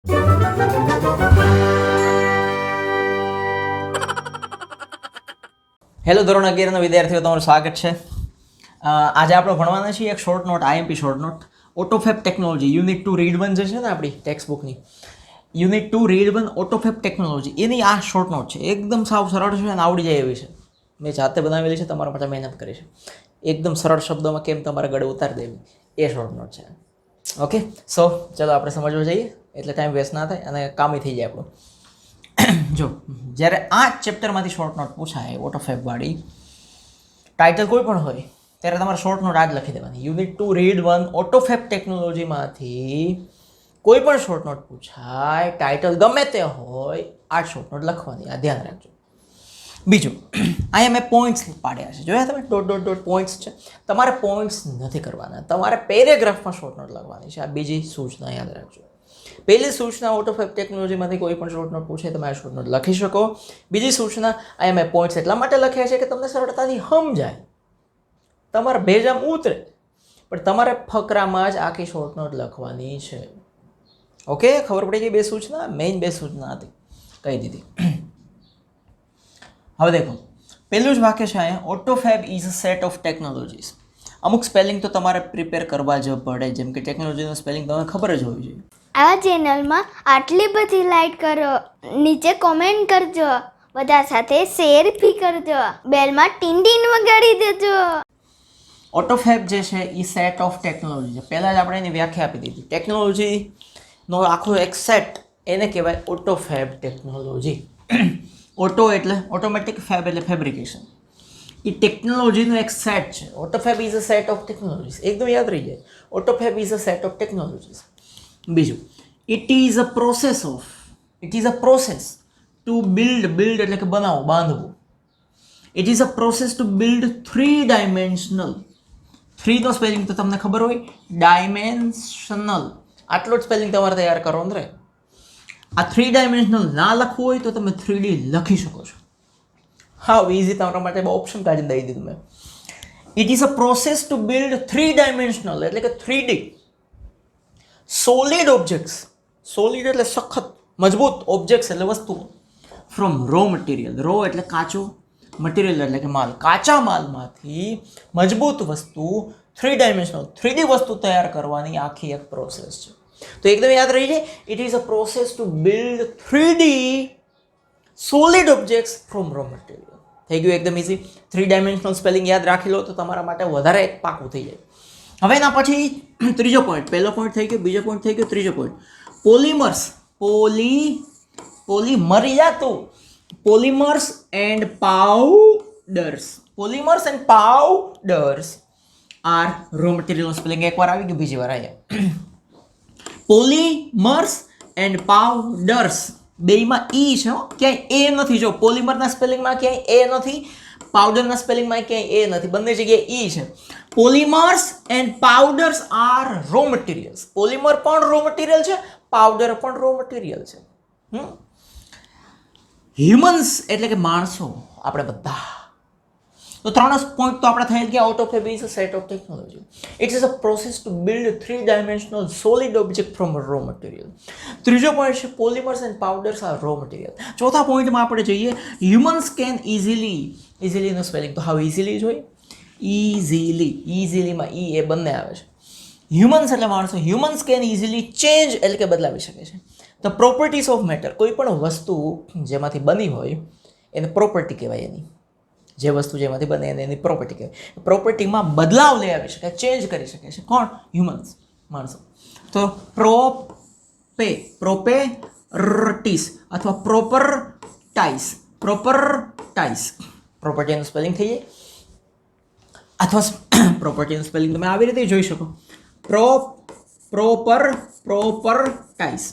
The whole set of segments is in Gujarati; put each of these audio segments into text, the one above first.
હેલો ધોરણ 11ના વિદ્યાર્થીઓ, તમારું સ્વાગત છે. આજે આપણે ભણવાના છીએ એક short note, IMP short note, autofab technology, unit 2 read 1 જે છે ને આપણી ટેક્સ્ટ બુકની, યુનિટ 2 રીડ 1 ઓટોફેબ ટેકનોલોજી, એની આ શોર્ટ નોટ છે. એકદમ સાવ સરળ છે અને આવડી જાય એવી છે. મેં જાતે બનાવેલી છે, તમારા માટે મહેનત કરી છે. એકદમ સરળ શબ્દોમાં કેમ તમારા ગળે ઉતારી દેવી, એ શોર્ટ નોટ છે. ઓકે, સો ચલો આપણે સમજવા જઈએ, એટલે ટાઈમ વેસ્ટ ના થાય અને કામી થઈ જાય આપણું. જો જ્યારે આ ચેપ્ટરમાંથી શોર્ટ નોટ પૂછાય ઓટોફેબવાળી, ટાઇટલ કોઈ પણ હોય ત્યારે તમારે શોર્ટ નોટ આ જ લખી દેવાની. યુનિટ 2 રીડ 1 ઓટોફેબ ટેકનોલોજીમાંથી કોઈ પણ શોર્ટ નોટ પૂછાય, ટાઇટલ ગમે તે હોય, આ શોર્ટ નોટ લખવાની. આ ધ્યાન રાખજો. બીજું, અહીંયા મેં પોઈન્ટ્સ પાડ્યા છે, જોયા તમે? ડોટ ડોટ ડોટ પોઈન્ટ્સ છે. તમારે પોઈન્ટ્સ નથી કરવાના, તમારે પેરેગ્રાફમાં શોર્ટ નોટ લખવાની છે. આ બીજી સૂચના યાદ રાખજો. પહેલી સૂચના, ઓટોફેબ ટેકનોલોજીમાંથી કોઈ પણ શોર્ટ નોટ પૂછે તમે આ શોર્ટ નોટ લખી શકો. બીજી સૂચના, અહીંયા મેં પોઈન્ટ્સ એટલા માટે લખ્યા છે કે તમને સરળતાથી સમજાય, તમારા ભેજામ ઉતરે, પણ તમારે ફકરામાં જ આખી શોર્ટ નોટ લખવાની છે. ઓકે, ખબર પડી ગઈ? બે સૂચના, મેઇન બે સૂચના હતી, કહી દીધી. હવે દેખો, પહેલું જ વાક્ય છે અહીંયા, autofab is a set of technologies. અમુક સ્પેલિંગ તો તમારે પ્રિપેર કરવા જ પડે, જેમ કે ટેકનોલોજીનું સ્પેલિંગ તમને ખબર જ હોવી જોઈએ. આ ચેનલમાં આટલી બધી લાઈક કરો, નીચે કોમેન્ટ કરજો, બધા સાથે શેર બી કરજો, બેલમાં ટીન ટીન વગાડી દેજો. ઓટોફેબ જે છે એ સેટ ઓફ ટેકનોલોજી છે. પહેલાં જ આપણે એની વ્યાખ્યા આપી દીધી. ટેકનોલોજીનો આખો એક સેટ, એને કહેવાય ઓટોફેબ ટેકનોલોજી. ઓટો એટલે ઓટોમેટિક, ફેબ એટલે ફેબ્રિકેશન. એ ટેકનોલોજીનો એક સેટ છે. Autofab is a set of technologies. એકદમ યાદ રહી જાય, autofab is a set of technologies. બીજું, it is a process of, it is a process to build, build એટલે કે બનાવવું, બાંધવું. It is a process to build 3 dimensional. 3 નો સ્પેલિંગ તો તમને ખબર હોય, ડાયમેન્શનલ. આટલો જ સ્પેલિંગ તમારે તૈયાર કરવાનો રહે. આ 3 ડાયમેન્શનલ ના લખવું હોય તો તમે 3D લખી શકો છો. હા, ઇઝી તમારા માટે ઓપ્શન કાઢીને દઈ દીધું મેં. It is a process to build 3 dimensional એટલે કે 3D સોલિડ ઓબ્જેક્ટ્સ. સોલિડ એટલે સખત, મજબૂત, ઓબ્જેક્ટ્સ એટલે વસ્તુઓ. From raw material. રો એટલે કાચો, મટીરિયલ એટલે કે માલ. કાચા માલમાંથી મજબૂત વસ્તુ, 3 ડાયમેન્શનલ 3D વસ્તુ તૈયાર કરવાની આખી એક પ્રોસેસ છે. તો એકદમ યાદ રહી જાય, it is a process to build 3D solid objects from raw material. થઈ ગયું એકદમ ઇઝી. 3 ડાયમેન્શનલ સ્પેલિંગ યાદ રાખી લો તો તમારા માટે વધારે એક પાકું થઈ જાય. હવે એના પછી ત્રીજો પોઈન્ટ. પહેલો પોઈન્ટ થઈ ગયો, બીજો પોઈન્ટ થઈ ગયો, ત્રીજો point, polymers. Polymers and powders. Polymers and powders are raw material spelling એકવાર આવી ગયું, બીજી વાર આવ્યા. પોલિમર્સ એન્ડ પાવડર્સ, બેયમાં ઈ છે, ક્યાંય એ નથી. જો પોલિમરના સ્પેલિંગમાં ક્યાંય એ નથી, પાવડરના સ્પેલિંગમાં ક્યાંય એ નથી, બંને જગ્યાએ ઈ છે. Polymers and powders are raw materials. Polymer પણ રો મટીરિયલ છે, પાવડર પણ રો મટીરિયલ છે. હ્યુમન્સ એટલે કે માણસો, આપણે બધા. તો 3 પોઈન્ટ તો આપણે થઈ ગયા. Autofab is a set of technology. It is a process to build 3 dimensional solid object from raw material. ત્રીજો પોઈન્ટ છે polymers and powders are raw material. ચોથા પોઈન્ટમાં આપણે જઈએ, હ્યુમન્સ કેન ઇઝીલીનો સ્પેલિંગ તો હાવ ઇઝીલી જ હોય. ઇઝીલીમાં ઈ એ બંને આવે છે. હ્યુમન્સ એટલે માણસો. હ્યુમન્સ કેન ઇઝીલી ચેન્જ એટલે કે બદલાવી શકે છે ધ પ્રોપર્ટીઝ ઓફ મેટર. કોઈ પણ વસ્તુ જેમાંથી બની હોય એને પ્રોપર્ટી કહેવાય. એની જે વસ્તુ જેમાંથી બને એને એની પ્રોપર્ટી કહેવાય. પ્રોપર્ટીમાં બદલાવ લઈ આવી શકે, ચેન્જ કરી શકે છે. કોણ? હ્યુમન્સ, માણસો. તો પ્રોપેર્ટીસ અથવા પ્રોપર્ટાઇઝ. પ્રોપર્ટીનું સ્પેલિંગ થઈ જાય, અથવા પ્રોપર્ટીનું સ્પેલિંગ તમે આવી રીતે જોઈ શકો, પ્રોપર્ટાઇઝ.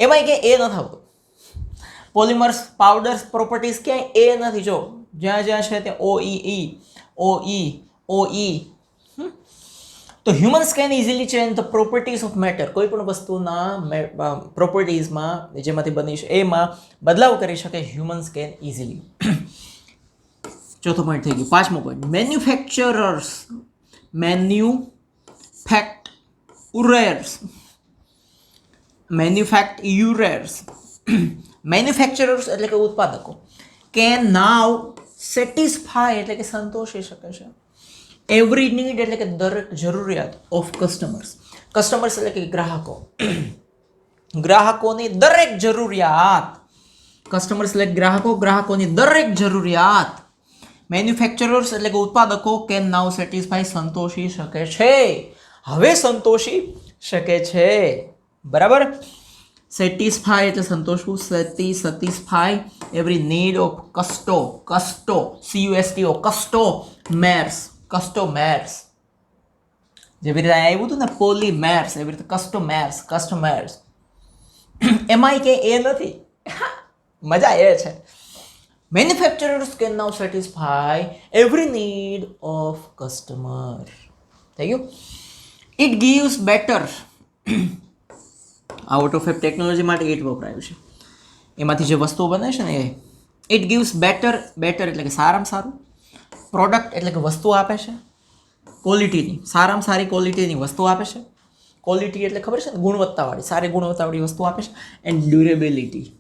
એમાં કે એ નથી આવતું. પોલિમર્સ, પાવડર્સ, પ્રોપર્ટીઝ ક્યાંય એ નથી. જો જ્યાં જ્યાં છે ત્યાં ઓ ઈ. તો humans can easily change the properties of matter. કોઈ પણ વસ્તુના પ્રોપર્ટીઝમાં જેમાંથી બની છે એમાં બદલાવ કરી શકે હ્યુમન્સ કેન ઇઝીલી. ચોથો પોઈન્ટ થઈ ગયો. પાંચમો પોઈન્ટ, મેન્યુફેક્ચરર્સ એટલે કે ઉત્પાદકો કેન નાવ સેટિસ્ફાય એટલે કે સંતોષી શકે છે એવરી નીડ એટલે કે દરેક જરૂરિયાત ઓફ કસ્ટમર્સ એટલે કે ગ્રાહકોની દરેક જરૂરિયાત કસ્ટમર્સ એટલે ગ્રાહકોની દરેક જરૂરિયાત મેન્યુફેક્ચરર્સ એટલે કે ઉત્પાદકો કેન નાવ સેટિસ્ફાય સંતોષી શકે છે હવે સંતોષી શકે છે બરાબર સેટિસ્ફાય એટલે સંતોષવું satisfy every need of customers જેવી રીતે આવ્યું હતું ને પોલીમેર્સ એવી રીતે કસ્ટમર્સ એમાં કે એ નથી મજા એ છે manufacturers can now satisfy every need of customer થઈ ગયું it gives better out of technology માટે ઇટ વપરાયું છે એમાંથી જે વસ્તુઓ બને છે ને એ ઇટ ગીવ્સ બેટર એટલે કે સારામાં સારું પ્રોડક્ટ એટલે કે વસ્તુ આપે છે ક્વોલિટીની સારામાં સારી ક્વોલિટીની વસ્તુ આપે છે ક્વોલિટી એટલે ખબર છે ને ગુણવત્તાવાળી સારી ગુણવત્તાવાળી વસ્તુ આપે છે એન્ડ ડ્યુરેબિલિટી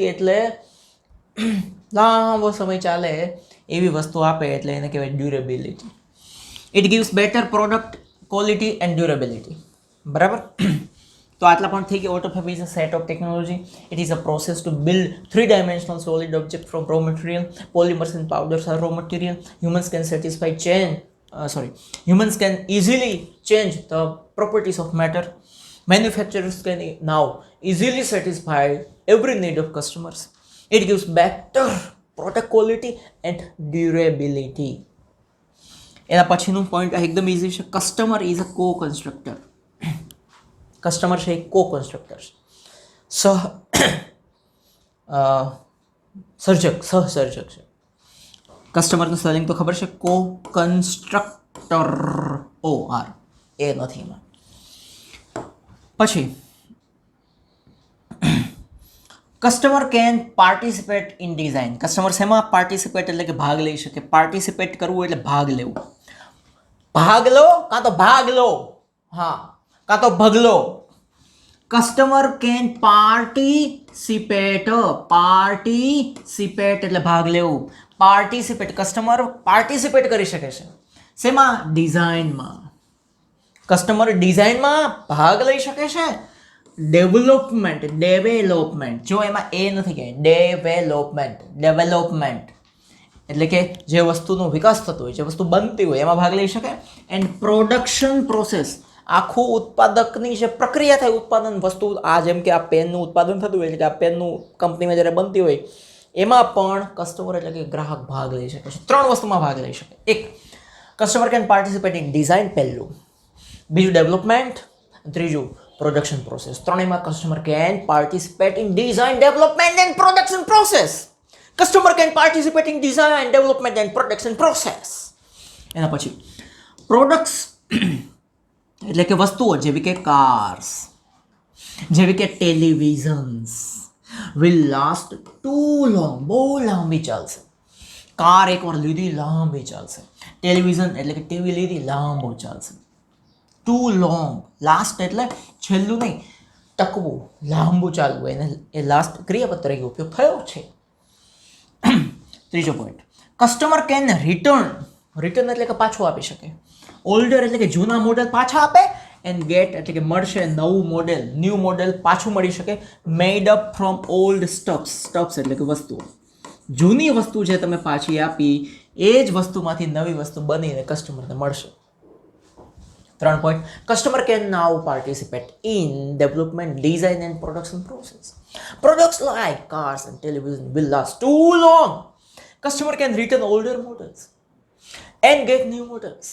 એટલે લાંબો સમય ચાલે એવી વસ્તુ આપે એટલે એને કહેવાય durability it gives better product quality and durability બરાબર તો આટલા પણ થઈ ગયા AutoFab is a set of technology. It is a process to build three-dimensional solid object from raw material. Polymers and powders are raw material. Humans can easily change the properties of matter. Manufacturers can now easily satisfy every need of customers. It gives better product quality and durability. એના પછીનું પોઈન્ટ એકદમ ઈઝી છે customer is a co-constructor. Customer છે એ co-constructor છે સહસર્જક છે કસ્ટમરનું સ્પેલિંગ તો ખબર છે co-constructor OR એ નથી એમાં પછી customer can participate in design customer શેમાં પાર્ટિસિપેટ એટલે કે ભાગ લઈ શકે પાર્ટિસિપેટ કરવું એટલે ભાગ લેવું ભાગ લો કાં તો ભાગ લો હા કાં તો ભગલો કસ્ટમર કેન પાર્ટિસિપેટ એટલે ભાગ લેવું કસ્ટમર પાર્ટિસિપેટ કરી શકે છે શેમાં ડિઝાઇનમાં કસ્ટમર ડિઝાઇનમાં ભાગ લઈ શકે છે ડેવલપમેન્ટ જો એમાં એ નથી કે ડેવલપમેન્ટ એટલે કે જે વસ્તુનો વિકાસ થતો હોય જે વસ્તુ બનતી હોય એમાં ભાગ લઈ શકે એન્ડ પ્રોડક્શન પ્રોસેસ આખું ઉત્પાદકની જે પ્રક્રિયા થાય ઉત્પાદન વસ્તુ આ જેમ કે આ પેનનું ઉત્પાદન થતું હોય એટલે કે આ પેનનું કંપનીમાં જ્યારે બનતી હોય એમાં પણ કસ્ટમર એટલે કે ગ્રાહક ભાગ લઈ શકે છે ત્રણ વસ્તુમાં ભાગ લઈ શકે એક customer can participate in design પહેલું બીજું ડેવલપમેન્ટ ત્રીજું પ્રોડક્શન પ્રોસેસ ત્રણેયમાં customer can participate in design development and production process customer can participate in design development and production process એના પછી પ્રોડક્ટ્સ એટલે કે વસ્તુઓ જેવી કે કાર્સ જેવી કે ટેલિવિઝન્સ વિલ લાસ્ટ ટુ લોંગ બહુ લાંબી ચાલશે કાર એકવાર લીધી લાંબી ચાલશે ટેલિવિઝન એટલે કે ટીવી લીધી લાંબુ ચાલશે ટુ લોંગ લાસ્ટ એટલે છેલ્લું નહીં ટકવું લાંબુ ચાલવું એને એ લાસ્ટ ક્રિયાપદ તરીકે ઉપયોગ થયો છે ત્રીજો પોઈન્ટ કસ્ટમર કેન રિટર્ન એટલે કે પાછું આપી શકે ઓલ્ડર એટલે કે જૂના મોડેલ પાછા આપે એન્ડ ગેટ એટલે કે મળશે નવું મોડેલ ન્યૂ મોડેલ પાછું મળી શકે મેડ અપ ફ્રોમ ઓલ્ડ સ્ટફ્સ એટલે કે વસ્તુઓ જૂની વસ્તુ જે તમે પાછી આપી એ જ વસ્તુમાંથી નવી વસ્તુ બનીને કસ્ટમરને મળશે ત્રણ point customer can now participate in development design and production process products like cars and television will last too long customer can return older models and get new models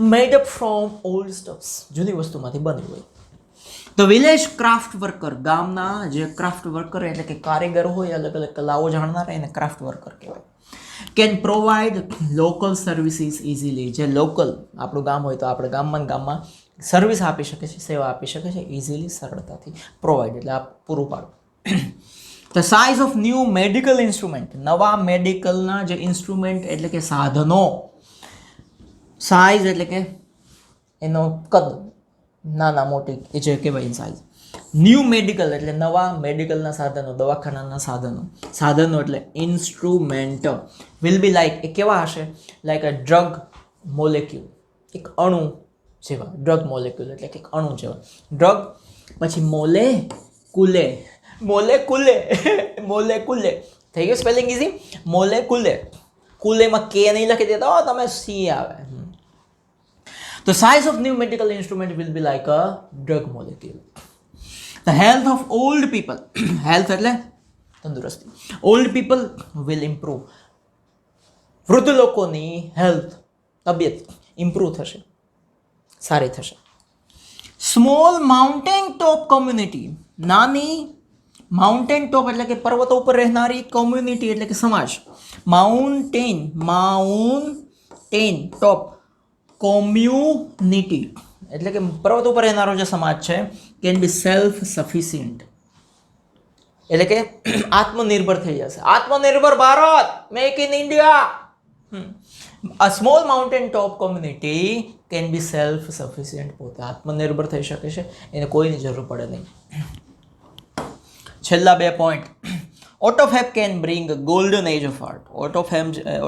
made up from old stuffs જૂની વસ્તુમાંથી બની હોય તો વિલેજ ક્રાફ્ટ વર્કર ગામના જે ક્રાફ્ટ વર્કર એટલે કે કારીગર હોય અલગ અલગ કલાઓ જાણનાર એને ક્રાફ્ટ વર્કર કહેવાય can provide local services easily જે લોકલ આપણું ગામ હોય તો આપણે ગામમાં સર્વિસ આપી શકે છે સેવા આપી શકે છે ઇઝીલી સરળતાથી પ્રોવાઈડ એટલે આપ પૂરું પાડવું the size of new medical instrument નવા મેડિકલના જે ઇન્સ્ટ્રુમેન્ટ એટલે કે સાધનો સાઇઝ એટલે કે એનો કદ, નાના મોટી એ જે કહેવાય સાઇઝ. ન્યૂ મેડિકલ એટલે નવા મેડિકલના સાધનો, દવાખાનાના સાધનો. સાધનો એટલે ઇન્સ્ટ્રુમેન્ટ. વિલ બી લાઈક, એ કેવા હશે? લાઈક અ ડ્રગ મોલેક્યુલ, એક અણુ જેવા. ડ્રગ મોલેક્યુલ એટલે કે એક અણુ જેવા. ડ્રગ, પછી મોલેકુલે, મોલેકુલે મોલેકુલે થઈ ગયું સ્પેલિંગ ઇઝી. મોલેકુલે, કુલેમાં કે નહીં લખી દેતા હો તમે, સી આવે. The size of new medical instrument will be like a drug molecule. The health of old people, health એટલે તંદુરસ્તી. Old people will improve. વૃદ્ધ લોકોની હેલ્થ, તબિયત ઇમ્પ્રૂવ થશે, સારી થશે. સ્મોલ માઉન્ટેન ટોપ કોમ્યુનિટી, નાની માઉન્ટેન ટોપ એટલે કે પર્વતો ઉપર રહેનારી કોમ્યુનિટી એટલે કે સમાજ. માઉન્ટેન ટોપ કોમ્યુનિટી એટલે કે પર્વત ઉપર રહેનારો જે સમાજ છે, કેન બી સેલ્ફ સફિશિયન્ટ એટલે કે આત્મનિર્ભર થઈ જશે. આત્મનિર્ભર Bharat, make in India. A small mountain top community can be self sufficient, પોતે આત્મનિર્ભર થઈ શકે છે, એને કોઈની જરૂર પડે નહીં. છેલ્લા 2 point. Autofab can bring golden age of art.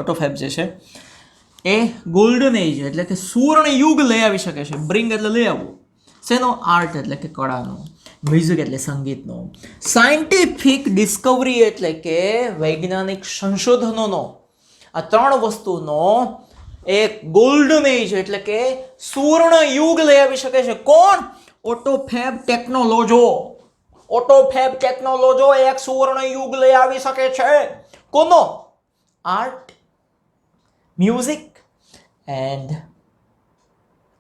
Autofab જે છે એ ગોલ્ડન એજ એટલે કે સુવર્ણ યુગ લઈ આવી શકે છે. બ્રિંગ એટલે લઈ આવવું. શેનો? આર્ટ એટલે કે કળાનો. મ્યુઝિક એટલે સંગીતનો. સાયન્ટિફિક ડિસ્કવરી એટલે કે વૈજ્ઞાનિક સંશોધનોનો. આ 3 વસ્તુનો એક ગોલ્ડન એજ એટલે કે સુવર્ણ યુગ લઈ આવી શકે છે. કોણ? ઓટોફેબ ટેકનોલોજો. ઓટોફેબ ટેકનોલોજો એક સુવર્ણ યુગ લઈ આવી શકે છે. કોનો? આર્ટ, મ્યુઝિક એન્ડ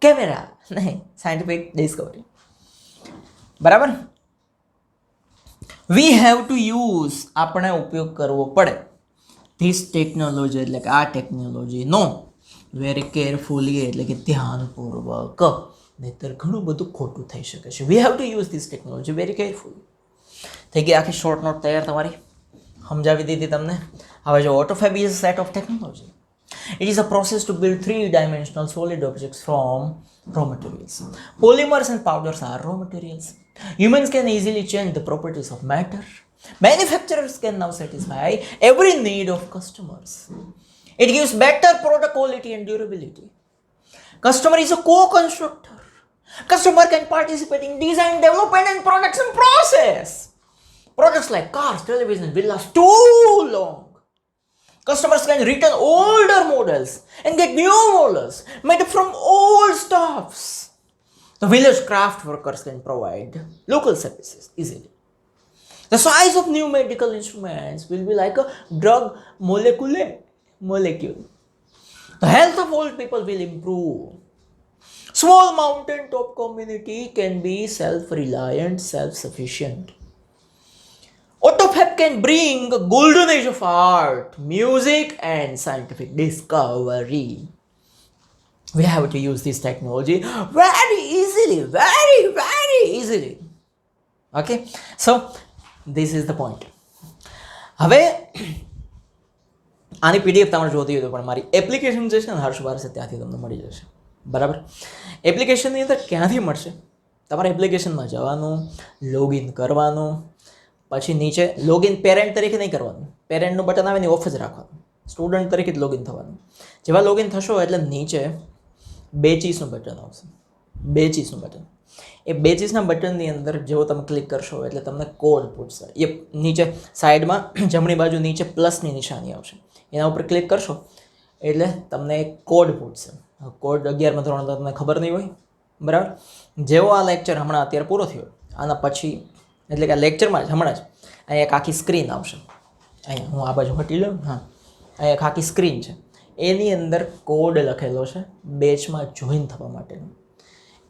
કેમેરા, નહીં, સાયન્ટિફિક ડિસ્કવરી. બરાબર. વી હેવ ટુ યુઝ, આપણે ઉપયોગ કરવો પડે. ધીસ ટેકનોલોજી એટલે કે આ ટેકનોલોજીનો વેરી કેરફુલી એટલે કે ધ્યાનપૂર્વક, નહીતર ઘણું બધું ખોટું થઈ શકે છે. We have to use this technology very carefully. થઈ ગઈ આખી શોર્ટ નોટ તૈયાર તમારી, સમજાવી દીધી તમને. હવે જો autofab is a set of technology. It is a process to build 3-dimensional solid objects from raw materials. Polymers and powders are raw materials. Humans can easily change the properties of matter. Manufacturers can now satisfy every need of customers. It gives better product quality and durability. Customer is a co-constructor. Customer can participate in design, development and production process. Products like cars, television will last too long. Customers can return older models and get new models made from old stuffs. The village craft workers can provide local services easily. The size of new medical instruments will be like a drug molecule. The health of old people will improve. Small mountain top community can be self-reliant, self-sufficient. Otofab can bring a golden age of art, music and scientific discovery. We have to use this technology very easily, very easily. Okay, so this is the point. હવે આની પીડીએફ તમારે જોતી હોય તો પણ મારી એપ્લિકેશન જે છે ને હર્ષ બારસે ત્યાંથી તમને મળી જશે. બરાબર. એપ્લિકેશનની અંદર ક્યાંથી મળશે? તમારે એપ્લિકેશનમાં જવાનું, લોગિન કરવાનું, પછી નીચે લોગિન પેરેન્ટ તરીકે નહીં કરવાનું, પેરેન્ટનું બટન આવે ને ઓફ જ રાખવાનું, સ્ટુડન્ટ તરીકે જ લોગિન થવાનું. જેવા લોગિન થશો એટલે નીચે બેચીસનું બટન આવશે. બેચીસનું બટન, એ બેચીસના બટનની અંદર જેવો તમે ક્લિક કરશો એટલે તમને કોડ પૂછશે. એ નીચે સાઈડમાં જમણી બાજુ નીચે પ્લસની નિશાની આવશે, એના ઉપર ક્લિક કરશો એટલે તમને એક કોડ પૂછશે. કોડ 11મા ધોરણમાં તમને ખબર નહીં હોય, બરાબર. જેવો આ લેક્ચર હમણાં અત્યારે પૂરો થયો, આના પછી એટલે કે આ લેક્ચરમાં જ હમણાં જ અહીંયા એક આખી સ્ક્રીન આવશે. અહીંયા હું આ બાજુ હટી લઉં, હા, અહીંયા એક આખી સ્ક્રીન છે, એની અંદર કોડ લખેલો છે બેચમાં જોઈન થવા માટેનો.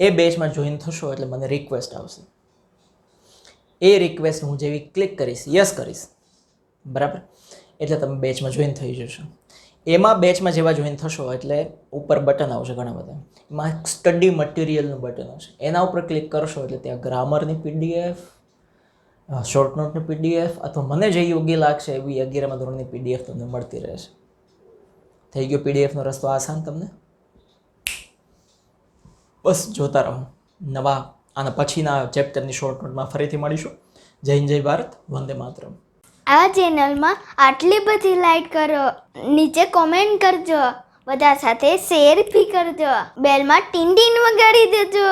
એ બેચમાં જોઈન થશો એટલે મને રિક્વેસ્ટ આવશે. એ રિક્વેસ્ટ હું જેવી ક્લિક કરીશ, યસ કરીશ, બરાબર, એટલે તમે બેચમાં જોઈન થઈ જશો. એમાં બેચમાં જેવા જોઈન થશો એટલે ઉપર બટન આવશે ઘણા બધા, એમાં સ્ટડી મટીરિયલનું બટન આવશે. એના ઉપર ક્લિક કરશો એટલે ત્યાં ગ્રામરની પીડીએફ, શોર્ટ નોટની પીડીએફ અથવા મને જે યોગ્ય લાગશે એવી 11મા ધોરણની પીડીએફ તમને મળતી રહેશે. થઈ ગયો પીડીએફનો રસ્તો આસાન તમને? બસ જોતા રહો. નવા આના પછીના ચેપ્ટરની શોર્ટ નોટમાં ફરીથી મળીશું. જય હિન્દ, જય ભારત, વંદે માતરમ. આ ચેનલમાં આટલી બધી લાઈક કરો, નીચે કોમેન્ટ કરજો, બધા સાથે શેર બી કરજો, બેલમાં ટીન ટીન વગાડી દેજો.